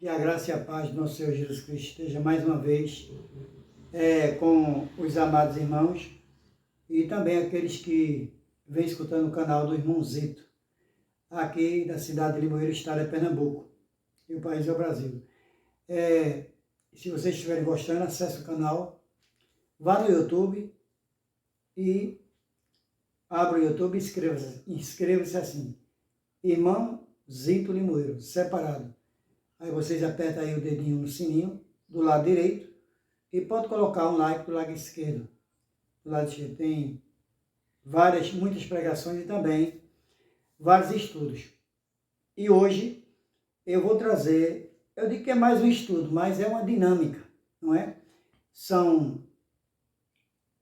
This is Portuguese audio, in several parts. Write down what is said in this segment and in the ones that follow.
Que a graça e a paz do nosso Senhor Jesus Cristo esteja mais uma vez com os amados irmãos e também aqueles que vêm escutando o canal do Irmão Zito, aqui da cidade de Limoeiro, estado de Pernambuco, e o país é o Brasil. Se vocês estiverem gostando, acesse o canal, vá no YouTube e abra o YouTube e inscreva-se assim, Irmão Zito Limoeiro, separado. Aí vocês apertam aí o dedinho no sininho do lado direito e pode colocar um like do lado esquerdo. Do lado esquerdo tem muitas pregações e também vários estudos. E hoje eu vou trazer, eu digo que é mais um estudo, mas é uma dinâmica, não é? São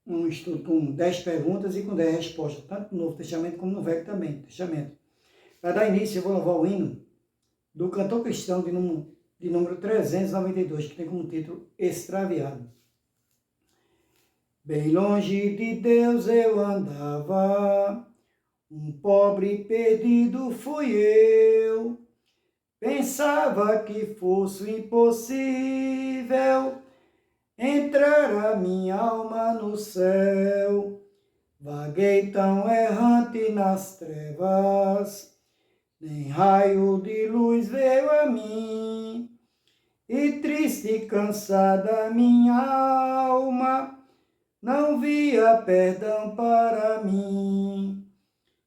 um estudo com 10 perguntas e com 10 respostas, tanto no Novo Testamento como no Velho Testamento. Para dar início, eu vou louvar o hino do cantor cristão de número 392, que tem como título Extraviado. Bem longe de Deus eu andava, um pobre perdido fui eu. Pensava que fosse impossível entrar a minha alma no céu. Vaguei tão errante nas trevas, nem raio de luz veio a mim, e triste e cansada minha alma não via perdão para mim.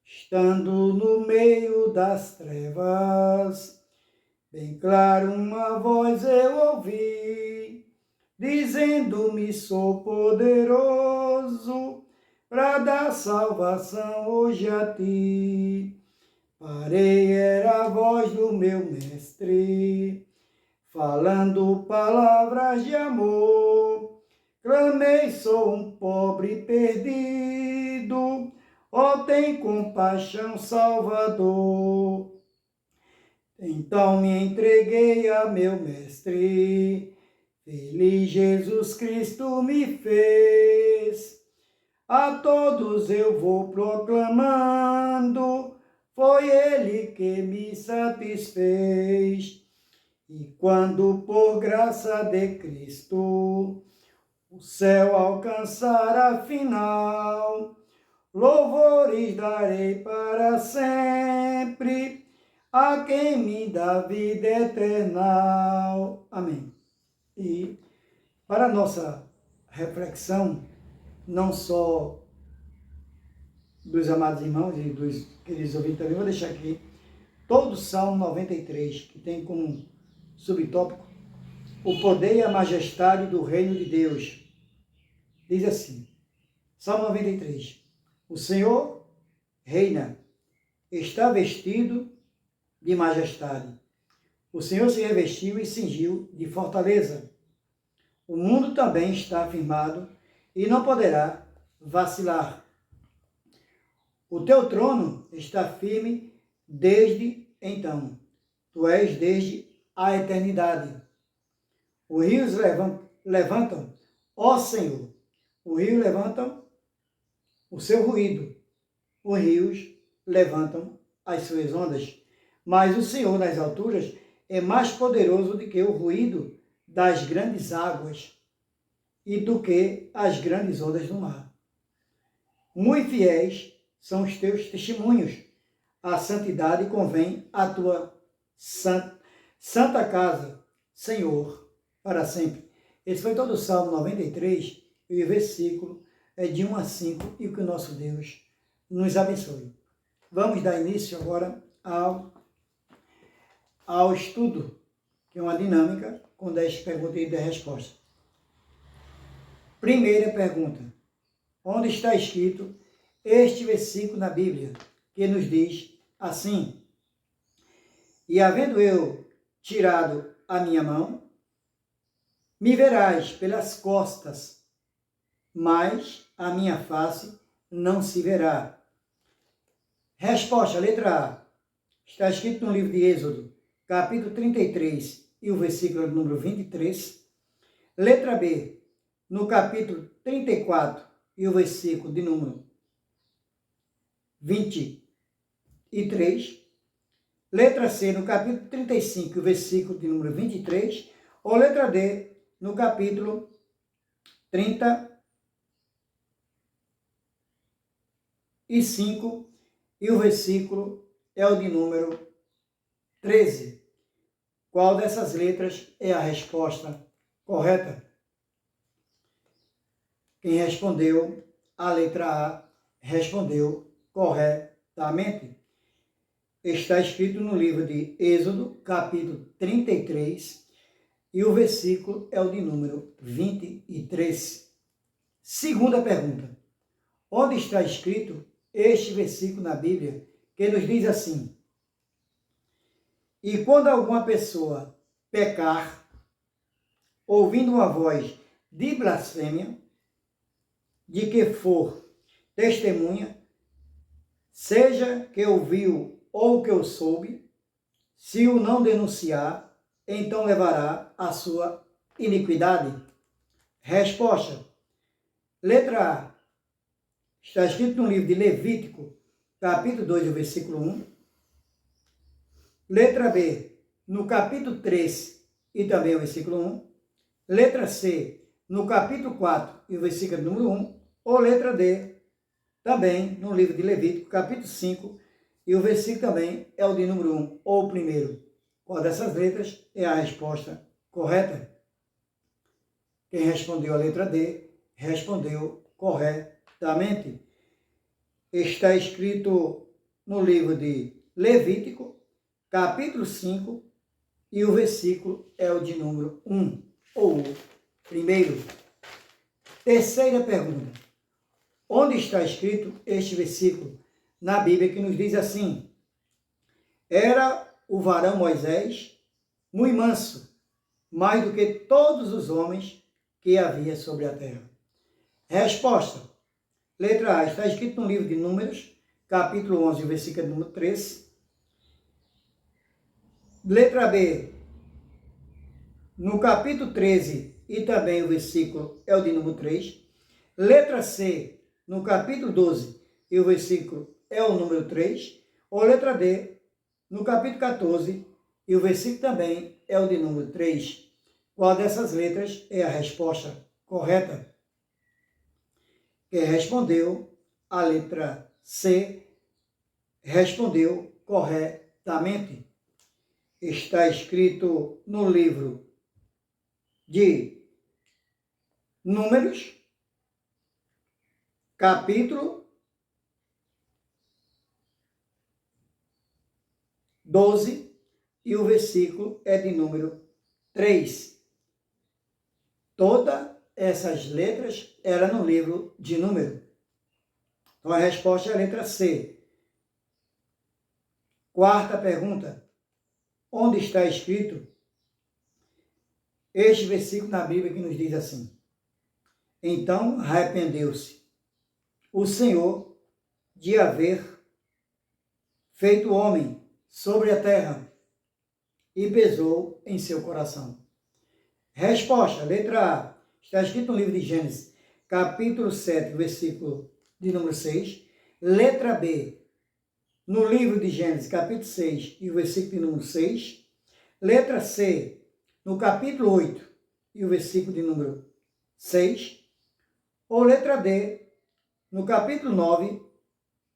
Estando no meio das trevas, bem claro uma voz eu ouvi, dizendo-me: sou poderoso para dar salvação hoje a ti. Parei, era a voz do meu mestre, falando palavras de amor. Clamei: sou um pobre perdido, ó, tem compaixão, Salvador. Então me entreguei a meu mestre, feliz Jesus Cristo me fez. A todos eu vou proclamando, foi Ele que me satisfez. E quando por graça de Cristo o céu alcançar afinal, louvores darei para sempre a quem me dá vida eterna. Amém. E para a nossa reflexão, não só dos amados irmãos e dos queridos ouvintes também, vou deixar aqui todo o Salmo 93, que tem como subtópico o poder e a majestade do reino de Deus. Diz assim, Salmo 93, o Senhor reina, está vestido de majestade. O Senhor se revestiu e cingiu de fortaleza. O mundo também está afirmado e não poderá vacilar. O teu trono está firme desde então. Tu és desde a eternidade. Os rios levantam, ó Senhor, os rios levantam o seu ruído. Os rios levantam as suas ondas. Mas o Senhor nas alturas é mais poderoso do que o ruído das grandes águas e do que as grandes ondas do mar. Muito fiéis são os teus testemunhos. A santidade convém à tua santa casa, Senhor, para sempre. Esse foi todo o Salmo 93 e o versículo é de 1 a 5, e que o nosso Deus nos abençoe. Vamos dar início agora ao estudo, que é uma dinâmica com 10 perguntas e 10 respostas. Primeira pergunta: onde está escrito este versículo na Bíblia, que nos diz assim: e havendo eu tirado a minha mão, me verás pelas costas, mas a minha face não se verá. Resposta, letra A. Está escrito no livro de Êxodo, capítulo 33, e o versículo número 23. Letra B, no capítulo 34, e o versículo de número 23. Letra C, no capítulo 35, versículo de número 23. Ou letra D, no capítulo 35, e o versículo é o de número 13. Qual dessas letras é a resposta correta? Quem respondeu a letra A respondeu corretamente. Está escrito no livro de Êxodo, capítulo 33, e o versículo é o de número 23. Segunda pergunta. Onde está escrito este versículo na Bíblia que nos diz assim: e quando alguma pessoa pecar, ouvindo uma voz de blasfêmia, de que for testemunha, seja que ouviu ou que o soube, se o não denunciar, então levará a sua iniquidade? Resposta. Letra A. Está escrito no livro de Levítico, capítulo 2, versículo 1. Letra B, no capítulo 3 e também o versículo 1. Letra C, no capítulo 4 e o versículo número 1. Ou letra D, também no livro de Levítico, capítulo 5, e o versículo também é o de número 1, ou o primeiro. Qual dessas letras é a resposta correta? Quem respondeu a letra D, respondeu corretamente. Está escrito no livro de Levítico, capítulo 5, e o versículo é o de número 1, ou o primeiro. Terceira pergunta. Onde está escrito este versículo na Bíblia que nos diz assim: era o varão Moisés muito manso, mais do que todos os homens que havia sobre a terra? Resposta. Letra A, está escrito no livro de Números, capítulo 11, versículo número 13. Letra B, no capítulo 13 e também o versículo é o de número 3. Letra C, no capítulo 12 e o versículo é o número 3. Ou letra D, no capítulo 14 e o versículo também é o de número 3. Qual dessas letras é a resposta correta? Quem respondeu a letra C respondeu corretamente. Está escrito no livro de Números, capítulo 12, e o versículo é de número 3. Todas essas letras eram no livro de Número. Então a resposta é a letra C. Quarta pergunta. Onde está escrito este versículo na Bíblia que nos diz assim: então arrependeu-se o Senhor de haver feito homem sobre a terra e pesou em seu coração. Resposta, letra A. Está escrito no livro de Gênesis, capítulo 7, versículo de número 6. Letra B, no livro de Gênesis, capítulo 6 e o versículo de número 6. Letra C, no capítulo 8 e o versículo de número 6. Ou letra D, no capítulo 9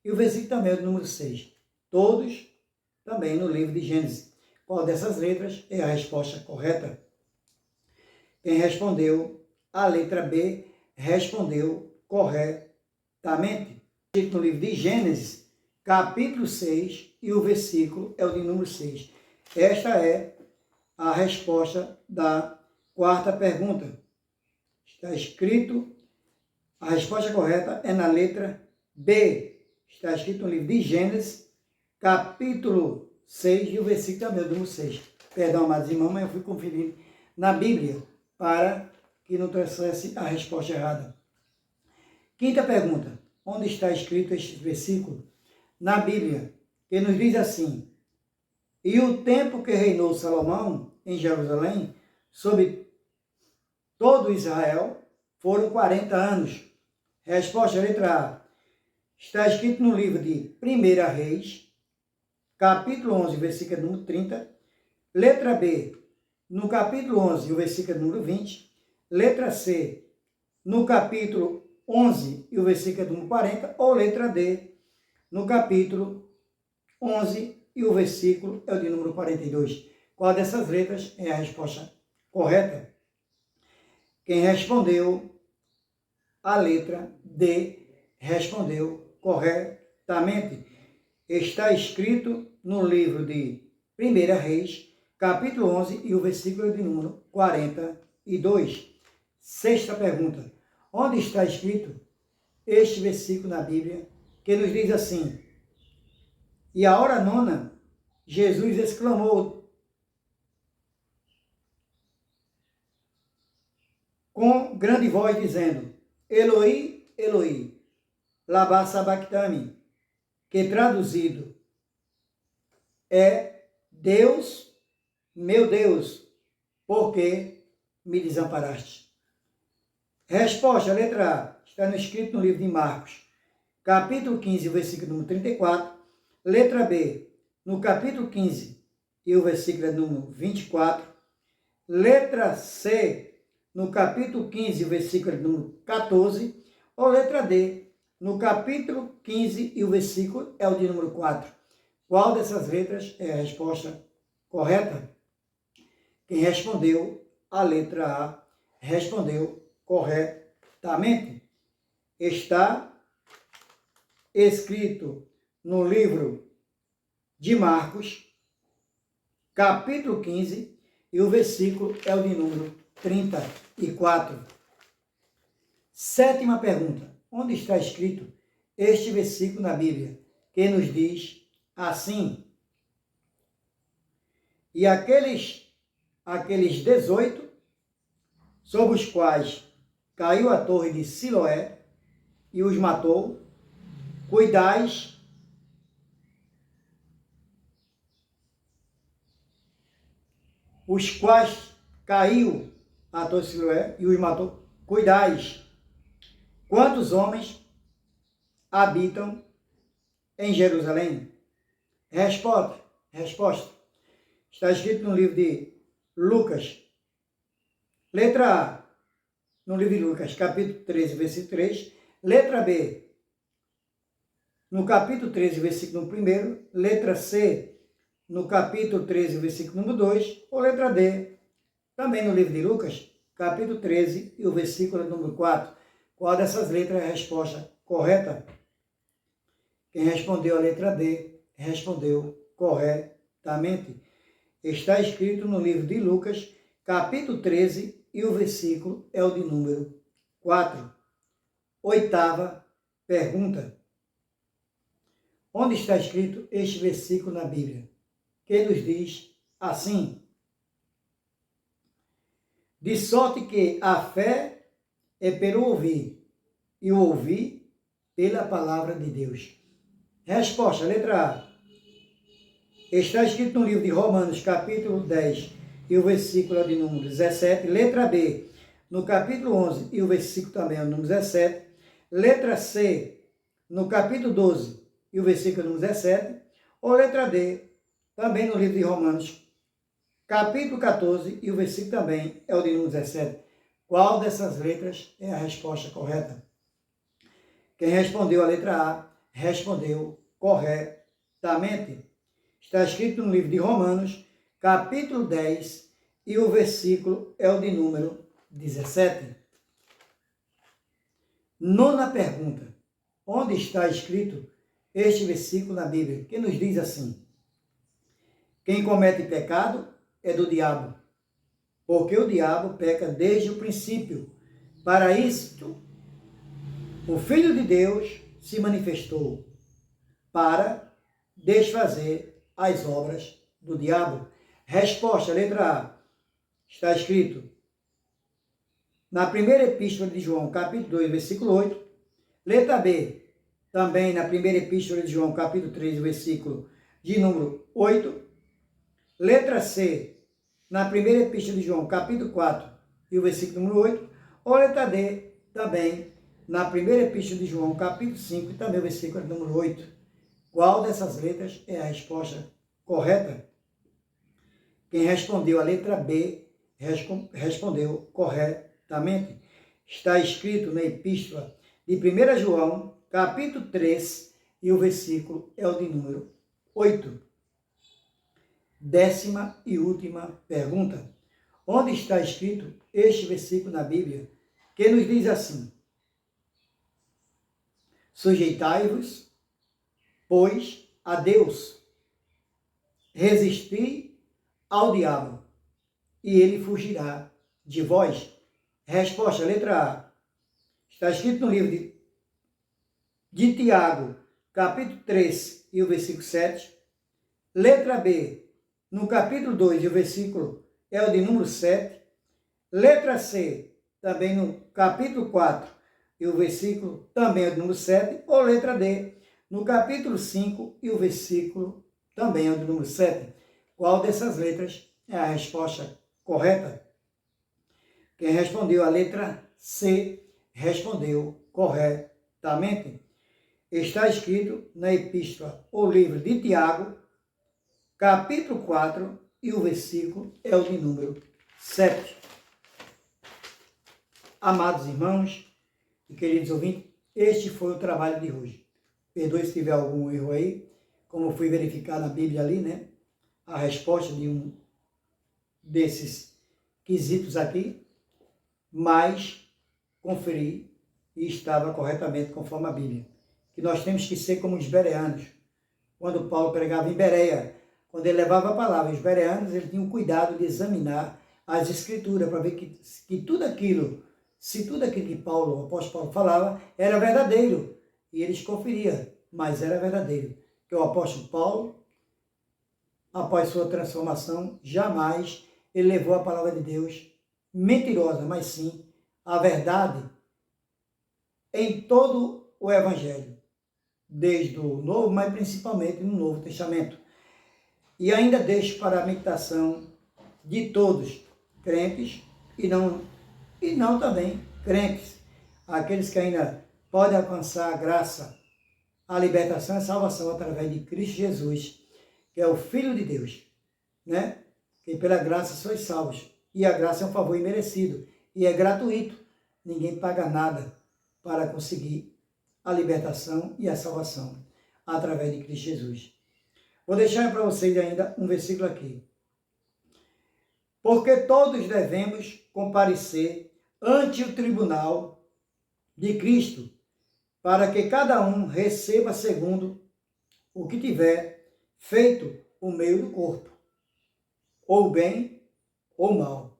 e o versículo também de número 6. Todos também no livro de Gênesis. Qual dessas letras é a resposta correta? Quem respondeu a letra B respondeu corretamente. No livro de Gênesis, capítulo 6 e o versículo é o de número 6. Esta é a resposta da quarta pergunta. Está escrito, a resposta correta é na letra B. Está escrito no livro de Gênesis, capítulo 6 e o versículo também é o número 6. Perdão, amados irmãos, mas eu fui conferindo na Bíblia para que não trouxesse a resposta errada. Quinta pergunta. Onde está escrito este versículo na Bíblia, que nos diz assim: e o tempo que reinou Salomão em Jerusalém sobre todo Israel foram 40 anos. Resposta, letra A. Está escrito no livro de 1 Reis, capítulo 11, versículo número 30. Letra B, no capítulo 11, o versículo número 20. Letra C, no capítulo 11 e o versículo número 40. Ou letra D, no capítulo 11 e o versículo é o de número 42. Qual dessas letras é a resposta correta? Quem respondeu a letra D, respondeu corretamente. Está escrito no livro de 1 Reis, capítulo 11 e o versículo de número 42. Sexta pergunta. Onde está escrito este versículo na Bíblia que nos diz assim: e a hora nona, Jesus exclamou com grande voz, dizendo: Eloi, Eloi, lama sabachthani, que traduzido é: Deus, meu Deus, por que me desamparaste? Resposta, letra A, está escrito no livro de Marcos, capítulo 15, versículo número 34. Letra B, no capítulo 15 e o versículo número 24. Letra C, no capítulo 15, versículo número 14. Ou letra D, no capítulo 15 e o versículo é o de número 4. Qual dessas letras é a resposta correta? Quem respondeu a letra A, respondeu corretamente. Está escrito no livro de Marcos, capítulo 15, e o versículo é o de número 34. Sétima pergunta. Onde está escrito este versículo na Bíblia, que nos diz assim: e aqueles 18, sobre os quais caiu a torre de Siloé e os matou, cuidais os quais caiu a torre de Siloé e os matou, cuidais quantos homens habitam em Jerusalém? Resposta. Está escrito no livro de Lucas. Letra A, no livro de Lucas, capítulo 13, versículo 3. Letra B, no capítulo 13, versículo 1. Letra C, no capítulo 13, versículo número 2. Ou letra D, também no livro de Lucas, capítulo 13 e o versículo número 4. Qual dessas letras é a resposta correta? Quem respondeu a letra D, respondeu corretamente. Está escrito no livro de Lucas, capítulo 13, e o versículo é o de número 4. Oitava pergunta. Onde está escrito este versículo na Bíblia, que nos diz assim: de sorte que a fé é pelo ouvir, e o ouvir pela palavra de Deus. Resposta, letra A. Está escrito no livro de Romanos, capítulo 10, e o versículo é de número 17. Letra B, no capítulo 11, e o versículo também é o número 17. Letra C, no capítulo 12, e o versículo número 17. Ou letra D, também no livro de Romanos, capítulo 14, e o versículo também é o de número 17. Qual dessas letras é a resposta correta? Quem respondeu a letra A, respondeu corretamente. Está escrito no livro de Romanos, capítulo 10, e o versículo é o de número 17. Nona pergunta. Onde está escrito este versículo na Bíblia, que nos diz assim: quem comete pecado é do diabo, porque o diabo peca desde o princípio. Para isto, o Filho de Deus se manifestou, para desfazer as obras do diabo. Resposta, letra A. Está escrito na primeira epístola de João, capítulo 2, versículo 8. Letra B, também na primeira epístola de João, capítulo 3, versículo de número 8. Letra C, na primeira epístola de João, capítulo 4, e o versículo número 8. Ou letra D, também na primeira epístola de João, capítulo 5, e também o versículo número 8. Qual dessas letras é a resposta correta? Quem respondeu a letra B, respondeu corretamente. Está escrito na epístola de 1 João, capítulo 3, e o versículo é o de número 8. 10ª e última pergunta. Onde está escrito este versículo na Bíblia, que nos diz assim: sujeitai-vos, pois, a Deus, resisti ao diabo, e ele fugirá de vós? Resposta, letra A. Está escrito no livro de Tiago, capítulo 3, e o versículo 7. Letra B, no capítulo 2, e o versículo é o de número 7. Letra C, também no capítulo 4, e o versículo também é o de número 7. Ou letra D, no capítulo 5, e o versículo também é o de número 7. Qual dessas letras é a resposta correta? Quem respondeu a letra C, respondeu corretamente. Está escrito na epístola, ou livro de Tiago, capítulo 4, e o versículo é o de número 7. Amados irmãos e queridos ouvintes, este foi o trabalho de hoje. Perdoe se tiver algum erro aí, como fui verificar na Bíblia ali, né? A resposta de um desses quesitos aqui, mas conferi e estava corretamente conforme a Bíblia. Que nós temos que ser como os bereanos. Quando Paulo pregava em Bereia, quando ele levava a palavra, os bereanos, ele tinha o cuidado de examinar as escrituras para ver que tudo aquilo, se tudo aquilo que Paulo, o apóstolo Paulo falava, era verdadeiro. E eles conferiam, mas era verdadeiro. Que o apóstolo Paulo, após sua transformação, jamais ele levou a palavra de Deus mentirosa, mas sim a verdade em todo o Evangelho, desde o Novo, mas principalmente no Novo Testamento. E ainda deixo para a meditação de todos, crentes e não também crentes, aqueles que ainda podem alcançar a graça, a libertação e a salvação através de Cristo Jesus, que é o Filho de Deus, né? Que pela graça sois salvos. E a graça é um favor imerecido e é gratuito. Ninguém paga nada para conseguir a libertação e a salvação através de Cristo Jesus. Vou deixar para vocês ainda um versículo aqui. Porque todos devemos comparecer ante o tribunal de Cristo, para que cada um receba segundo o que tiver feito o meio do corpo, ou bem ou mal.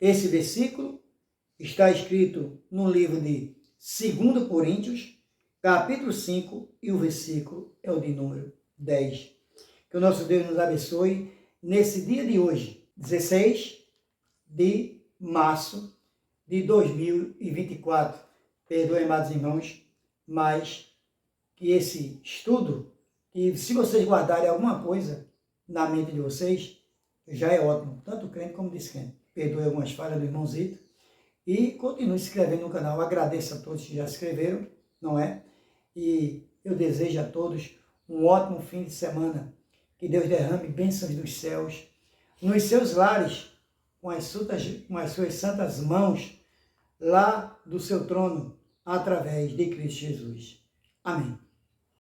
Esse versículo está escrito no livro de 2 Coríntios, capítulo 5, e o versículo é o de número 10. Que o nosso Deus nos abençoe nesse dia de hoje, 16 de março de 2024. Perdoem, amados irmãos, mas que esse estudo, que se vocês guardarem alguma coisa na mente de vocês, já é ótimo, tanto crente como descrente. Perdoe algumas falhas do irmãozito e continue se inscrevendo no canal. Agradeço a todos que já se inscreveram, não é? E eu desejo a todos um ótimo fim de semana. Que Deus derrame bênçãos dos céus nos seus lares, com as suas santas mãos, lá do seu trono, através de Cristo Jesus. Amém.